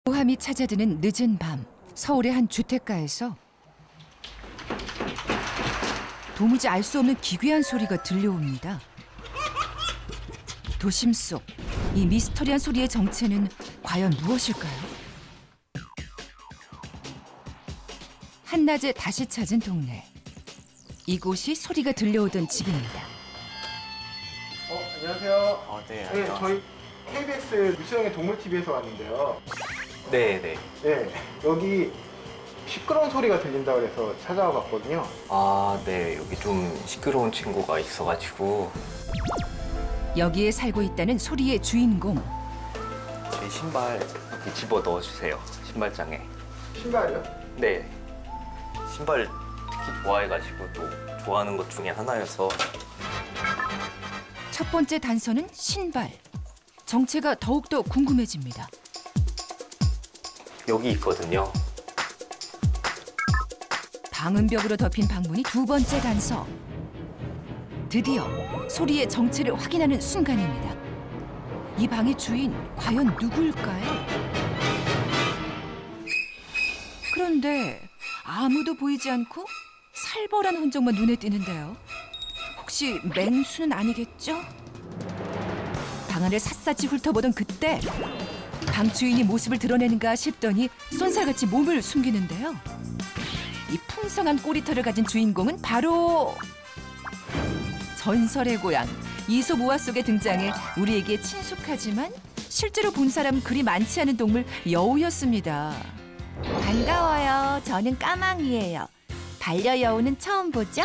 고함이 찾아드는 늦은 밤, 서울의 한 주택가에서 도무지 알 수 없는 기괴한 소리가 들려옵니다. 도심 속 이 미스터리한 소리의 정체는 과연 무엇일까요? 한낮에 다시 찾은 동네. 이곳이 소리가 들려오던 집입니다. 안녕하세요. 네, 네, 안녕하세요. 저희 KBS 유수영의 동물TV에서 왔는데요. 네. 네, 여기 시끄러운 소리가 들린다고 해서 찾아와 봤거든요. 네. 여기 좀 시끄러운 친구가 있어가지고 여기에 살고 있다는 소리의 주인공. 제 신발 이렇게 집어 넣어주세요. 신발장에. 신발이요? 네. 신발 특히 좋아해가지고 또 좋아하는 것 중에 하나여서 첫 번째 단서는 신발. 정체가 더욱더 궁금해집니다. 여기 있거든요. 방음벽으로 덮인 방문이 두 번째 단서. 드디어 소리의 정체를 확인하는 순간입니다. 이 방의 주인 과연 누구일까요? 그런데 아무도 보이지 않고 살벌한 흔적만 눈에 띄는데요. 혹시 맹수는 아니겠죠? 방 안을 샅샅이 훑어보던 그때 방 주인이 모습을 드러내는가 싶더니 쏜살같이 몸을 숨기는데요. 이 풍성한 꼬리털을 가진 주인공은 바로 전설의 고향 이솝우화 속에 등장해 우리에게 친숙하지만 실제로 본 사람 그리 많지 않은 동물 여우였습니다. 반가워요. 저는 까망이에요. 반려여우는 처음 보죠?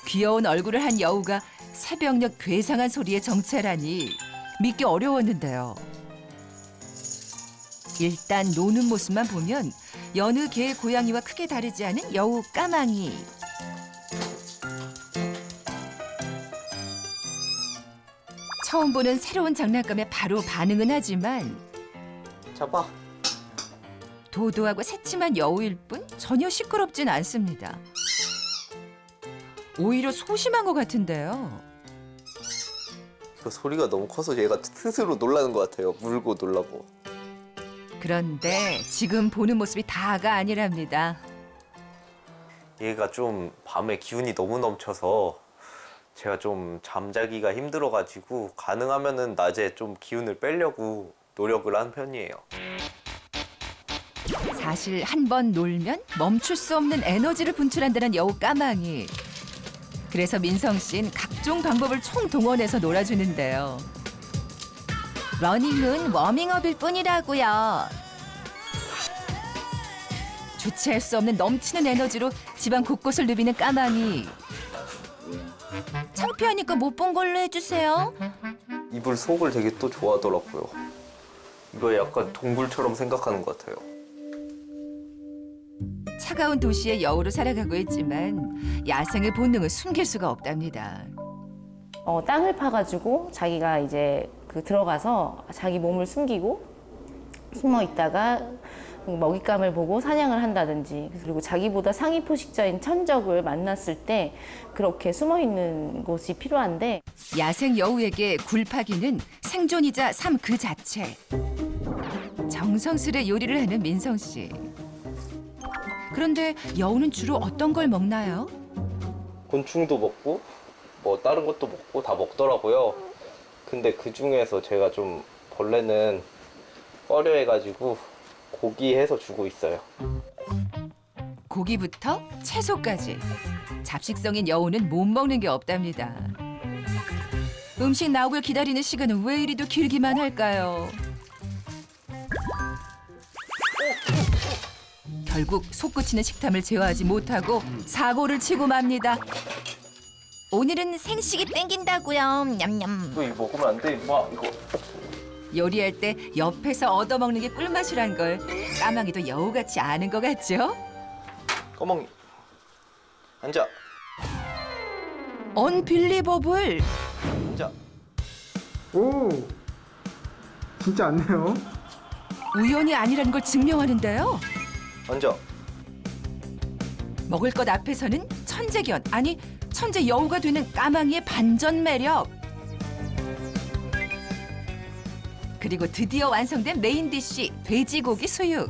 귀여운 얼굴을 한 여우가 새벽녘 괴상한 소리의 정체라니 믿기 어려웠는데요. 일단 노는 모습만 보면 여느 개의 고양이와 크게 다르지 않은 여우 까망이. 처음 보는 새로운 장난감에 바로 반응은 하지만 잡아. 도도하고 새침한 여우일 뿐 전혀 시끄럽진 않습니다. 오히려 소심한 것 같은데요. 그 소리가 너무 커서 얘가 스스로 놀라는 것 같아요. 물고 놀라고. 그런데 지금 보는 모습이 다가 아니랍니다. 얘가 좀 밤에 기운이 너무 넘쳐서 제가 좀 잠자기가 힘들어가지고 가능하면은 낮에 좀 기운을 빼려고 노력을 한 편이에요. 사실 한 번 놀면 멈출 수 없는 에너지를 분출한다는 여우 까망이. 그래서 민성 씨는 각종 방법을 총동원해서 놀아주는데요. 러닝은 워밍업일 뿐이라고요. 주체할 수 없는 넘치는 에너지로 집안 곳곳을 누비는 까망이. 창피하니까 못 본 걸로 해주세요. 이불 속을 되게 또 좋아하더라고요. 이거 약간 동굴처럼 생각하는 것 같아요. 차가운 도시의 여우로 살아가고 있지만 야생의 본능을 숨길 수가 없답니다. 땅을 파가지고 자기가 이제 들어가서 자기 몸을 숨기고 숨어 있다가 먹잇감을 보고 사냥을 한다든지, 그리고 자기보다 상위 포식자인 천적을 만났을 때 그렇게 숨어 있는 곳이 필요한데, 야생 여우에게 굴파기는 생존이자 삶 그 자체. 정성스레 요리를 하는 민성 씨. 그런데 여우는 주로 어떤 걸 먹나요? 곤충도 먹고 뭐 다른 것도 먹고 다 먹더라고요. 근데 그 중에서 제가 좀 벌레는 꺼려해가지고 고기 해서 주고 있어요. 고기부터 채소까지. 잡식성인 여우는 못 먹는 게 없답니다. 음식 나오길 기다리는 시간은 왜 이리도 길기만 할까요? 결국 솟구치는 식탐을 제어하지 못하고 사고를 치고 맙니다. 오늘은 생식이 땡긴다고요. 냠냠. 이거 먹으면 안 돼, 임마. 이거. 요리할 때 옆에서 얻어먹는 게 꿀맛이란 걸 까망이도 여우같이 아는 것 같죠? 까망이. 앉아. 언빌리버블! 앉아. 오, 진짜 않네요. 우연이 아니라는 걸 증명하는데요. 앉아. 먹을 것 앞에서는 천재견, 아니 천재 여우가 되는 까망이의 반전 매력. 그리고 드디어 완성된 메인 디쉬 돼지고기 수육.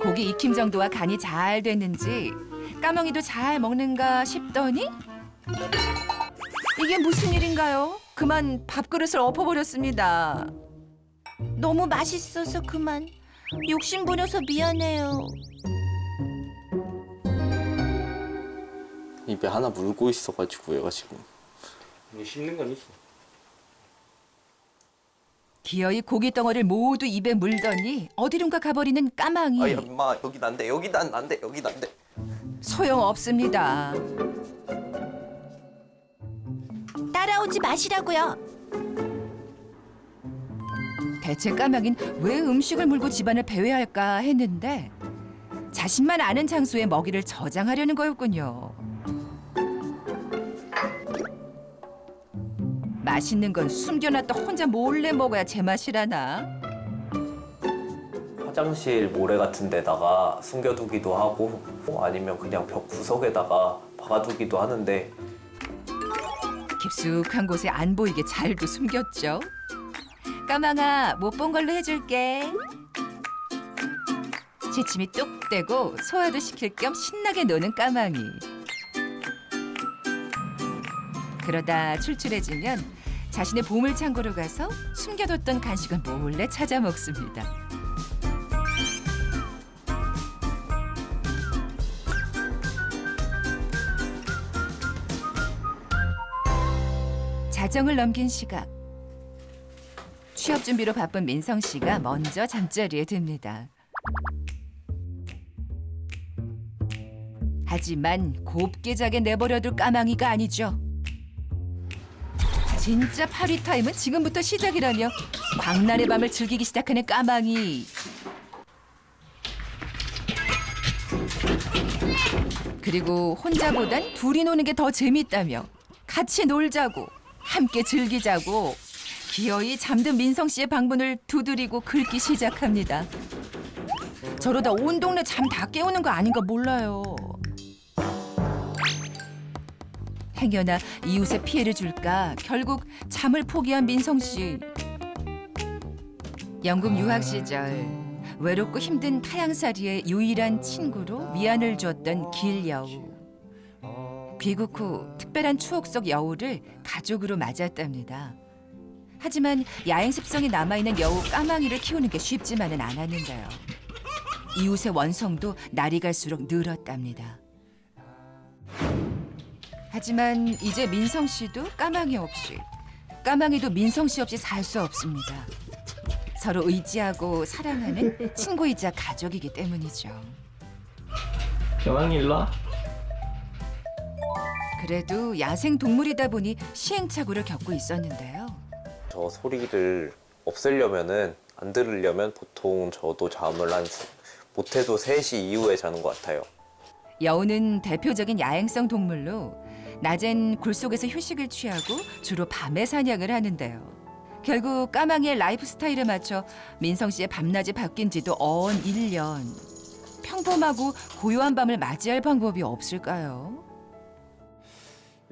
고기 익힘 정도와 간이 잘 됐는지 까망이도 잘 먹는가 싶더니 이게 무슨 일인가요? 그만 밥그릇을 엎어버렸습니다. 너무 맛있어서 그만. 욕심 부려서 미안해요. 입에 하나 물고 있어가지고 얘가 지금. 이게 씹는 건 있어. 기어이 고기 덩어리를 모두 입에 물더니 어디론가 가버리는 까망이. 아야 엄마 여기 난데 여기 난데 여기 난데. 소용없습니다. 따라오지 마시라고요. 대체 까망인 왜 음식을 물고 집안을 배회할까 했는데 자신만 아는 장소에 먹이를 저장하려는 거였군요. 맛있는 건 숨겨놨다 혼자 몰래 먹어야 제맛이라나. 화장실 모래 같은 데다가 숨겨두기도 하고 아니면 그냥 벽 구석에다가 박아두기도 하는데 깊숙한 곳에 안 보이게 잘도 숨겼죠. 까망아, 못 본 걸로 해줄게. 시침이 뚝 떼고 소화도 시킬 겸 신나게 노는 까망이. 그러다 출출해지면 자신의 보물창고로 가서 숨겨뒀던 간식을 몰래 찾아 먹습니다. 자정을 넘긴 시각. 취업 준비로 바쁜 민성 씨가 먼저 잠자리에 듭니다. 하지만 곱게 자게 내버려둘 까망이가 아니죠. 진짜 파리 타임은 지금부터 시작이라며 광란의 밤을 즐기기 시작하는 까망이. 그리고 혼자보단 둘이 노는 게 더 재밌다며 같이 놀자고 함께 즐기자고 기어이 잠든 민성 씨의 방문을 두드리고 긁기 시작합니다. 저러다 온 동네 잠 다 깨우는 거 아닌가 몰라요. 행여나 이웃에 피해를 줄까 결국 잠을 포기한 민성 씨. 영국 유학 시절 외롭고 힘든 타향살이의 유일한 친구로 위안을 줬던 길여우. 귀국 후 특별한 추억 속 여우를 가족으로 맞았답니다. 하지만 야행 습성이 남아있는 여우 까망이를 키우는 게 쉽지만은 않았는데요. 이웃의 원성도 날이 갈수록 늘었답니다. 하지만 이제 민성 씨도 까망이 없이, 까망이도 민성 씨 없이 살 수 없습니다. 서로 의지하고 사랑하는 친구이자 가족이기 때문이죠. 까망이 일로 와. 그래도 야생 동물이다 보니 시행착오를 겪고 있었는데요. 저 소리를 없애려면은 안 들으려면 보통 저도 잠을 한 못해도 3시 이후에 자는 것 같아요. 여우는 대표적인 야행성 동물로 낮엔 굴 속에서 휴식을 취하고 주로 밤에 사냥을 하는데요. 결국 까망이의 라이프 스타일에 맞춰 민성 씨의 밤낮이 바뀐 지도 어언 1년. 평범하고 고요한 밤을 맞이할 방법이 없을까요?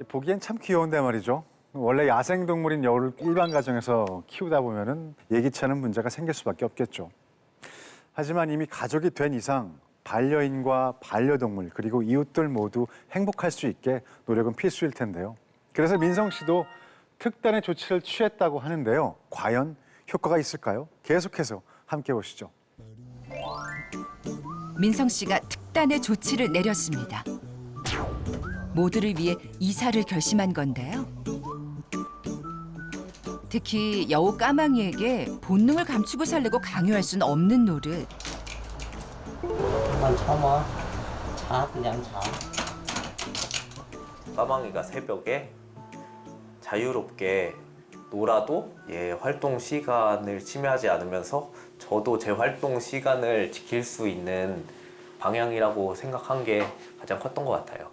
보기엔 참 귀여운데 말이죠. 원래 야생동물인 여우를 일반 가정에서 키우다 보면은 예기치 않은 문제가 생길 수밖에 없겠죠. 하지만 이미 가족이 된 이상 반려인과 반려동물 그리고 이웃들 모두 행복할 수 있게 노력은 필수일 텐데요. 그래서 민성 씨도 특단의 조치를 취했다고 하는데요. 과연 효과가 있을까요? 계속해서 함께 보시죠. 민성 씨가 특단의 조치를 내렸습니다. 모두를 위해 이사를 결심한 건데요. 특히 여우 까망이에게 본능을 감추고 살려고 강요할 수는 없는 노릇. 그만 참아. 자, 그냥 자. 까망이가 새벽에 자유롭게 놀아도 얘 활동 시간을 침해하지 않으면서 저도 제 활동 시간을 지킬 수 있는 방향이라고 생각한 게 가장 컸던 것 같아요.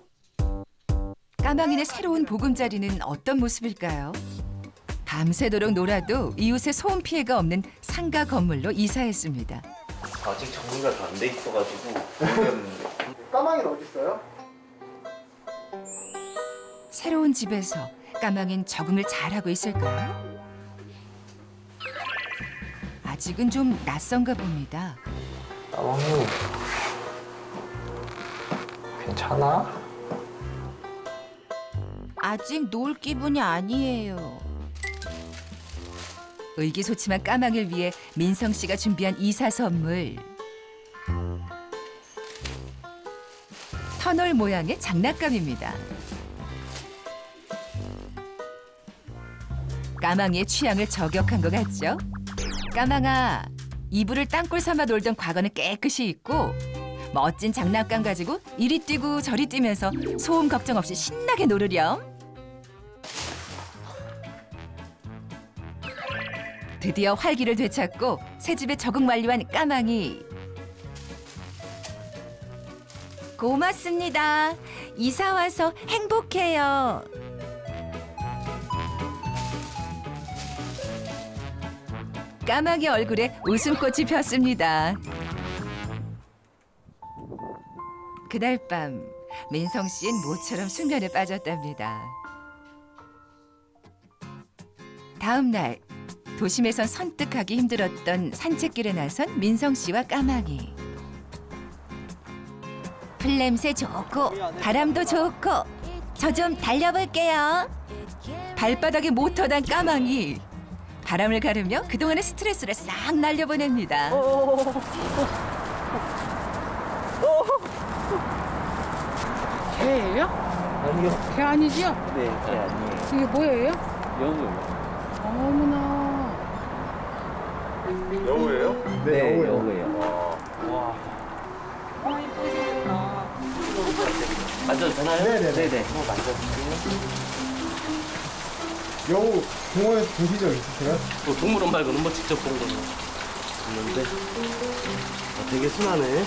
까망이의 새로운 보금자리는 어떤 모습일까요? 밤새도록 놀아도 이웃의 소음 피해가 없는 상가 건물로 이사했습니다. 아직 정리가 다 안 돼 있어가지고 모르겠는데. 까망이는 어디 있어요? 새로운 집에서 까망이는 적응을 잘하고 있을까요? 아직은 좀 낯선가 봅니다. 까망이 괜찮아? 아직 놀 기분이 아니에요. 의기소침한 까망이를 위해 민성 씨가 준비한 이사 선물. 터널 모양의 장난감입니다. 까망이의 취향을 저격한 것 같죠? 까망아, 이불을 땅굴 삼아 놀던 과거는 깨끗이 잊고 멋진 장난감 가지고 이리 뛰고 저리 뛰면서 소음 걱정 없이 신나게 놀으렴. 드디어 활기를 되찾고 새 집에 적응 완료한 까망이. 고맙습니다. 이사 와서 행복해요. 까마귀 얼굴에 웃음꽃이 폈습니다. 그날 밤 민성 씨는 모처럼 숙면에 빠졌답니다. 다음 날 도심에선 선뜩하기 힘들었던 산책길에 나선 민성 씨와 까마귀. 풀냄새 좋고 바람도 좋고 저 좀 달려볼게요. 발바닥에 모터 단 까마귀. 바람을 가르며 그동안의 스트레스를 싹 날려보냅니다. 개예요? 아니요. 개 아니지요? 네, 네 아니에요. 이게 뭐예요? 여우요. 어머나. 여우예요? 네, 여우예요. 만져도 되나요? 네네. 한번 만져주세요. 여우 공원에서 보신 적 있으세요? 동물원 말고는 뭐 직접 본 거는 없는데 되게 순하네.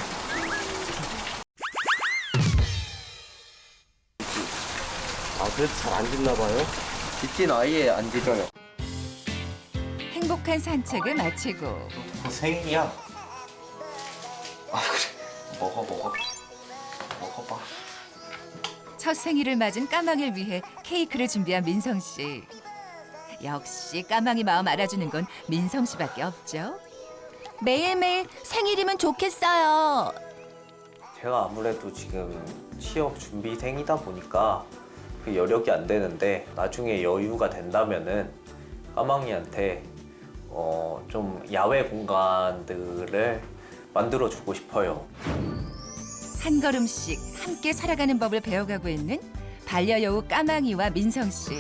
그래도 잘 안 짖나 봐요? 짖진 아예 안 짖어요. 행복한 산책을 마치고 생일이야. 그래. 먹어봐. 첫 생일을 맞은 까망이를 위해 케이크를 준비한 민성 씨. 역시 까망이 마음 알아주는 건 민성 씨밖에 없죠. 매일매일 생일이면 좋겠어요. 제가 아무래도 지금 취업 준비생이다 보니까 그 여력이 안 되는데 나중에 여유가 된다면은 까망이한테 좀 야외 공간들을 만들어 주고 싶어요. 한 걸음씩 함께 살아가는 법을 배워가고 있는 반려여우 까망이와 민성 씨.